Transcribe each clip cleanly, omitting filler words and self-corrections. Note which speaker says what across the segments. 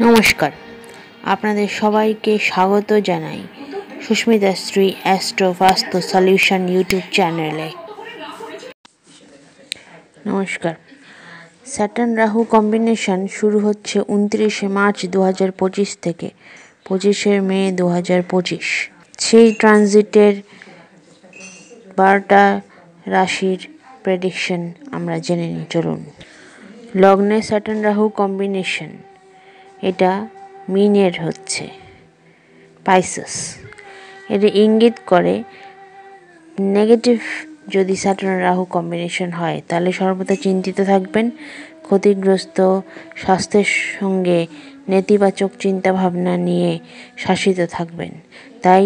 Speaker 1: নমস্কার, আপনাদের সবাইকে স্বাগত জানাই সুস্মিতা শ্রী অ্যাস্ট্রো বাস্তু সলিউশন ইউটিউব চ্যানেলে। নমস্কার। স্যাটার্ন রাহু কম্বিনেশন শুরু হচ্ছে 29শে মার্চ 2025 থেকে 25শে মে 2025। সেই ট্রানজিটের 12টা রাশির প্রেডিকশন আমরা জেনে নিই, চলুন। লগ্নে স্যাটার্ন রাহু কম্বিনেশন, এটা মিনের হচ্ছে পাইসেস। এটা ইঙ্গিত করে নেগেটিভ যদি স্যাটার্ন রাহু কম্বিনেশন হয় তাহলে সর্বদা চিন্তিত থাকবেন, ক্ষতিগ্রস্ত স্বাস্থ্যের সঙ্গে নেতিবাচক চিন্তাভাবনা নিয়ে শাসিত থাকবেন। তাই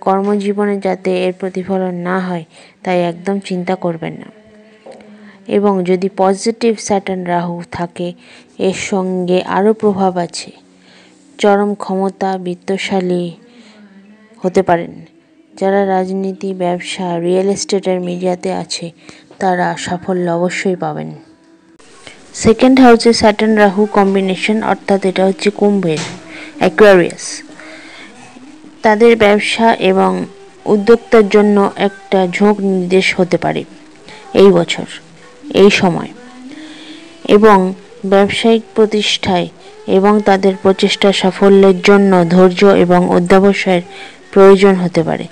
Speaker 1: কর্মজীবনে যাতে এর প্রতিফলন না হয় তাই একদম চিন্তা করবেন না। এবং যদি পজিটিভ স্যাটার্ন রাহু থাকে এর সঙ্গে আরও প্রভাব আছে, চরম ক্ষমতা, বিত্তশালী হতে পারেন। যারা রাজনীতি, ব্যবসা, রিয়েল এস্টেটের মিডিয়াতে আছে তারা সাফল্য অবশ্যই পাবেন। সেকেন্ড হাউসে স্যাটার্ন রাহু কম্বিনেশন, অর্থাৎ এটা হচ্ছে কুম্ভের অ্যাকুয়ারিয়াস। তাদের ব্যবসা এবং উদ্যোক্তার জন্য একটা ঝোঁক নির্দেশ হতে পারে এই বছর, এই সময়, এবং ব্যবসায়িক প্রতিষ্ঠায় এবং তাদের প্রচেষ্টা সাফল্যের জন্য ধৈর্য এবং অধ্যবসায়ের প্রয়োজন হতে পারে।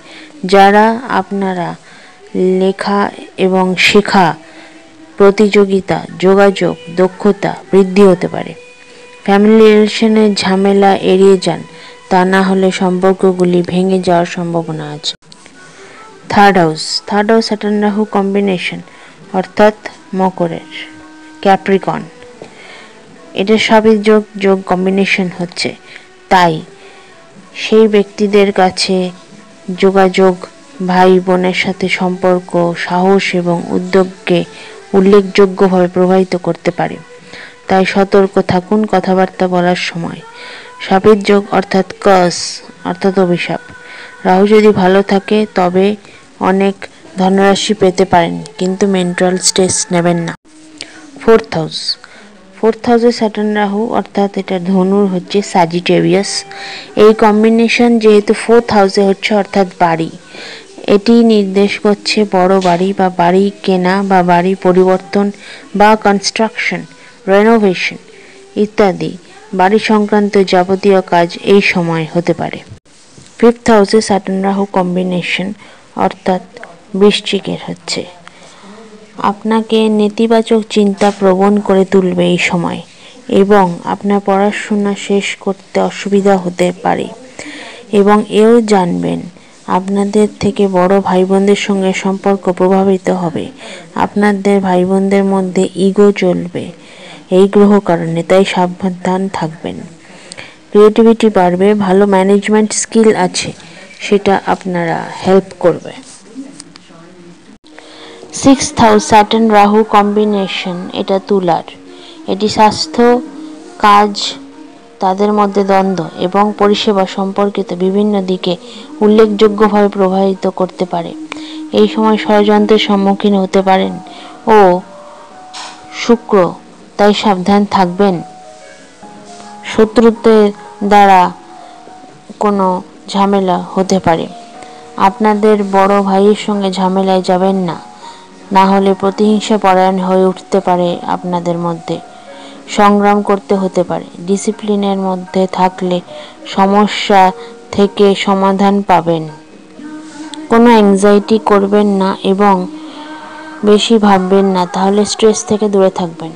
Speaker 1: যারা আপনারা লেখা এবং শেখা, প্রতিযোগিতা, যোগাযোগ, দক্ষতা বৃদ্ধি হতে পারে। ফ্যামিলি রিলেশনের ঝামেলা এড়িয়ে যান, তা না হলে সম্পর্কগুলি ভেঙে যাওয়ার সম্ভাবনা আছে। Third house Saturn Rahu combination, অর্থাৎ মকরের ক্যাপ্রিকন। এটা সাবেক যোগ কম্বিনেশন হচ্ছে, তাই সেই ব্যক্তিদের কাছে যোগাযোগ, ভাই বোনের সাথে সম্পর্ক, সাহস এবং উদ্যোগকে উল্লেখযোগ্যভাবে প্রভাবিত করতে পারে। তাই সতর্ক থাকুন কথাবার্তা বলার সময়। সাবেক যোগ অর্থাৎ কার্স, অর্থাৎ অভিশাপ। রাহু যদি ভালো থাকে তবে অনেক ধনরাশি পেতে পারেন, কিন্তু মেন্টাল স্ট্রেস নেবেন না। ফোর্থ হাউসে স্যাটার্ন রাহু, অর্থাৎ এটা ধনুর হচ্ছে স্যাজিটেরিয়াস। এই কম্বিনেশন যেহেতু ফোর্থ হাউসে হচ্ছে, অর্থাৎ বাড়ি, এটি নির্দেশ করছে বড় বাড়ি বা বাড়ি কেনা বা বাড়ি পরিবর্তন বা কনস্ট্রাকশন, রেনোভেশন ইত্যাদি বাড়ি সংক্রান্ত যাবতীয় কাজ এই সময় হতে পারে। ফিফথ হাউসে স্যাটার্ন রাহু কম্বিনেশন, অর্থাৎ বৃশ্চিকের হচ্ছে, আপনাকে নেতিবাচক চিন্তা প্রবণ করে তুলবে এই সময় এবং আপনার পড়াশোনা শেষ করতে অসুবিধা হতে পারে। এবং এও জানবেন আপনাদের থেকে বড় ভাই বোনদের সঙ্গে সম্পর্ক প্রভাবিত হবে। আপনাদের ভাই বোনদের মধ্যে ইগো চলবে এই গ্রহ কারণে, তাই সাবধান থাকবেন। ক্রিয়েটিভিটি বাড়বে, ভালো ম্যানেজমেন্ট স্কিল আছে, সেটা আপনারা হেল্প করবে। Sixth house Saturn Rahu combination, এটা তুলার। এটি স্বাস্থ্য, কাজ, তাদের মধ্যে দ্বন্দ্ব এবং পরিষেবা সম্পর্কিত বিভিন্ন দিকে উল্লেখযোগ্যভাবে প্রভাবিত করতে পারে। এই সময় ষড়যন্ত্রের সম্মুখীন হতে পারেন ও শুক্র, তাই সাবধান থাকবেন। শত্রুদের দ্বারা কোনো ঝামেলা হতে পারে। আপনাদের বড় ভাইয়ের সঙ্গে ঝামেলায় যাবেন না, না হলে প্রতিহিংসা পরায়ণ হয়ে উঠতে পারে। আপনাদের মধ্যে সংগ্রাম করতে হতে পারে। ডিসিপ্লিনের মধ্যে থাকলে সমস্যা থেকে সমাধান পাবেন। কোনো অ্যাংজাইটি করবেন না এবং বেশি ভাববেন না, তাহলে স্ট্রেস থেকে দূরে থাকবেন।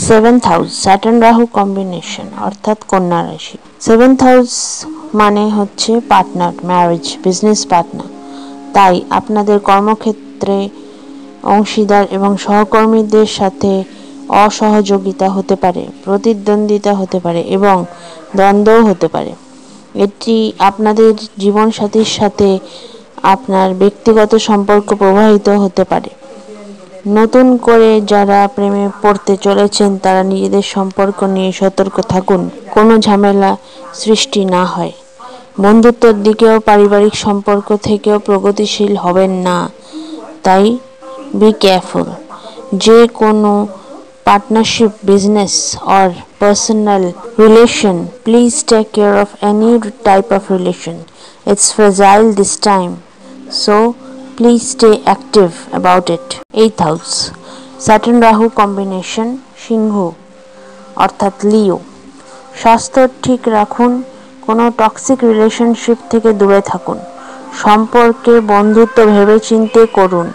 Speaker 1: Seventh house Saturn Rahu combination, অর্থাৎ কন্যা রাশি। সেভেন্থ হাউস মানে হচ্ছে পার্টনার, ম্যারেজ, বিজনেস পার্টনার। তাই আপনাদের কর্মক্ষেত্রে অংশীদার এবং সহকর্মীদের সাথে অসহযোগিতা হতে পারে, প্রতিদ্বন্দ্বিতা হতে পারে এবং দ্বন্দ্বও হতে পারে। এটি আপনাদের জীবনসাথীর সাথে আপনার ব্যক্তিগত সম্পর্ক প্রভাবিত হতে পারে। নতুন করে যারা প্রেমে পড়তে চলেছেন তারা নিজেদের সম্পর্ক নিয়ে সতর্ক থাকুন, কোনো ঝামেলা সৃষ্টি না হয়। বন্ধুত্বের দিকেও পারিবারিক সম্পর্ক থেকেও প্রগতিশীল হবেন না, তাই বি কেয়ারফুল। যে কোনো partnership, business, or personal relation. Please take care of any type of relation. It's fragile this time, so please stay active about it. 8th house, Saturn Rahu combination, সিংহ অর্থাৎ লিও। স্বাস্থ্য ঠিক রাখুন, কোনো টক্সিক রিলেশনশিপ থেকে দূরে থাকুন, সম্পর্কে বন্ধুত্ব ভেবেচিন্তে করুন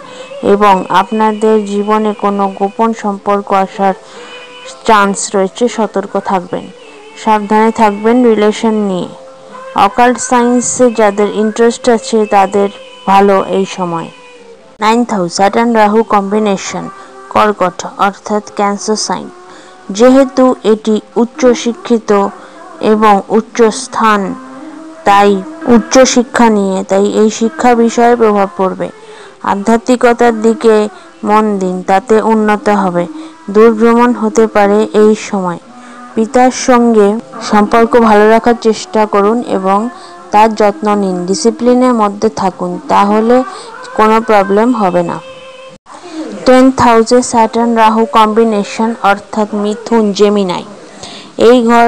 Speaker 1: এবং আপনাদের জীবনে কোনো গোপন সম্পর্ক আসার চান্স রয়েছে, সতর্ক থাকবেন, সাবধানে থাকবেন রিলেশন নিয়ে। অকাল্ট সায়েন্সে যাদের ইন্টারেস্ট আছে তাদের ভালো এই সময়। 9th house, Saturn Rahu combination, কর্কট অর্থাৎ ক্যান্সার সাইন। যেহেতু এটি উচ্চ শিক্ষিত এবং উচ্চ স্থান, তাই উচ্চ শিক্ষা নিয়ে, তাই এই শিক্ষা বিষয়ে প্রভাব পড়বে। আধ্যাত্মিকতার দিকে মন দিন, তাতে উন্নত হবে। দূরভ্রমণ হতে পারে এই সময়। পিতার সঙ্গে সম্পর্ক ভালো রাখার চেষ্টা করুন এবং তার যত্ন নিন। ডিসিপ্লিনের মধ্যে থাকুন, তাহলে কোনো প্রবলেম হবে না। 10th হাউসে স্যাটার্ন রাহু কম্বিনেশন অর্থাৎ মিথুন, জেমিনাই। এই ঘর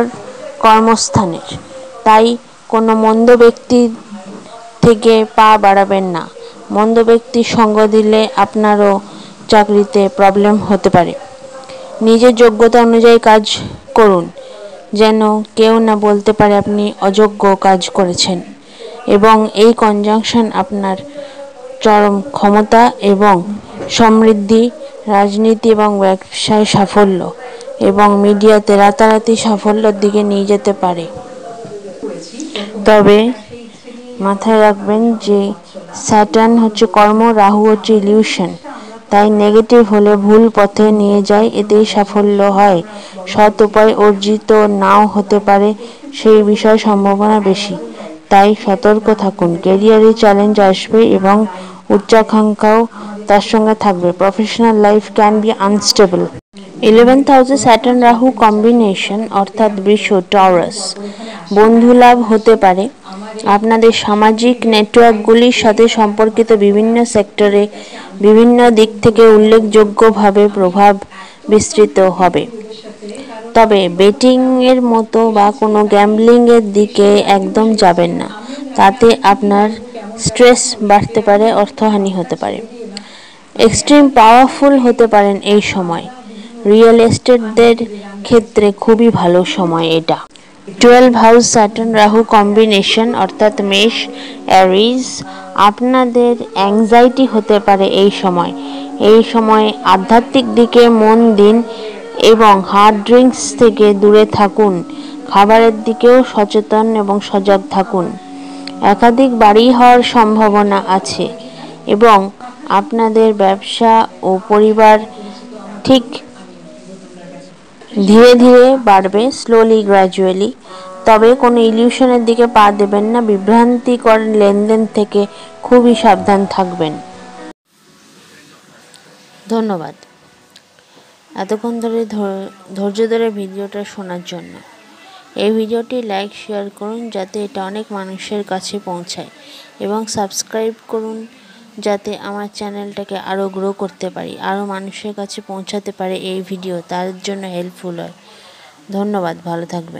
Speaker 1: কর্মস্থানের, তাই কোনো মন্দ ব্যক্তির থেকে পা বাড়াবেন না। মন্দ ব্যক্তির সঙ্গ দিলে আপনারও চাকরিতে প্রবলেম হতে পারে। নিজের যোগ্যতা অনুযায়ী কাজ করুন, যেন কেউ না বলতে পারে আপনি অযোগ্য কাজ করেছেন। এবং এই কনজাংশন আপনার চরম ক্ষমতা এবং সমৃদ্ধি, রাজনীতি এবং ব্যবসায় সাফল্য এবং মিডিয়াতে রাতারাতি সাফল্যের দিকে নিয়ে যেতে পারে। তবে মাথায় রাখবেন যে স্যাটার্ন হচ্ছে কর্ম, রাহু হচ্ছে ইলিউশন, তাই নেগেটিভ হলে ভুল পথে নিয়ে যায়, এতেই সাফল্য হয়। সৎ উপায় অর্জিত নাও হতে পারে, সেই বিষয়ে সম্ভাবনা বেশি, তাই সতর্ক থাকুন। ক্যারিয়ারে চ্যালেঞ্জ আসবে এবং উচ্চাকাঙ্ক্ষাও তার সঙ্গে থাকবে। Professional life can be unstable. 11th হাউসে স্যাটার্ন রাহু কম্বিনেশন অর্থাৎ বৃষ, টরাস। বন্ধু লাভ হতে পারে। আপনাদের সামাজিক নেটওয়ার্কগুলির সাথে সম্পর্কিত বিভিন্ন সেক্টরে বিভিন্ন দিক থেকে উল্লেখযোগ্যভাবে প্রভাব বিস্তৃত হবে। তবে বেটিংয়ের মতো বা কোনো গ্যাম্বলিংয়ের দিকে একদম যাবেন না, তাতে আপনার স্ট্রেস বাড়তে পারে, অর্থহানি হতে পারে। এক্সট্রিম পাওয়ারফুল হতে পারেন এই সময়। রিয়েল এস্টেটদের ক্ষেত্রে খুবই ভালো সময় এটা। 12 হাউস স্যাটার্ন রাহু কম্বিনেশন অর্থাৎ মেষ, অ্যারিজ। আপনাদের অ্যাংজাইটি হতে পারে এই সময়। এই সময় আধ্যাত্মিক দিকে মন দিন এবং হার্ড ড্রিঙ্কস থেকে দূরে থাকুন। খাবারের দিকেও সচেতন এবং সজাগ থাকুন। একাধিক বাড়ি হওয়ার সম্ভাবনা আছে এবং আপনাদের ব্যবসা ও পরিবার ঠিক ধীরে ধীরে বাড়বে, স্লোলি গ্র্যাজুয়ালি। তবে কোনো ইলিউশনের দিকে পা দেবেন না। বিভ্রান্তিকর লেনদেন থেকে খুবই সাবধান থাকবেন। ধন্যবাদ এতক্ষণ ধরে ধৈর্য ধরে ভিডিওটা শোনার জন্য। এই ভিডিওটি লাইক, শেয়ার করুন যাতে এটা অনেক মানুষের কাছে পৌঁছায় এবং সাবস্ক্রাইব করুন যাতে আমার চ্যানেলটাকে আরও গ্রো করতে পারি, আরও মানুষের কাছে পৌঁছাতে পারে এই ভিডিও, তার জন্য হেল্পফুল হয়। ধন্যবাদ, ভালো থাকবেন।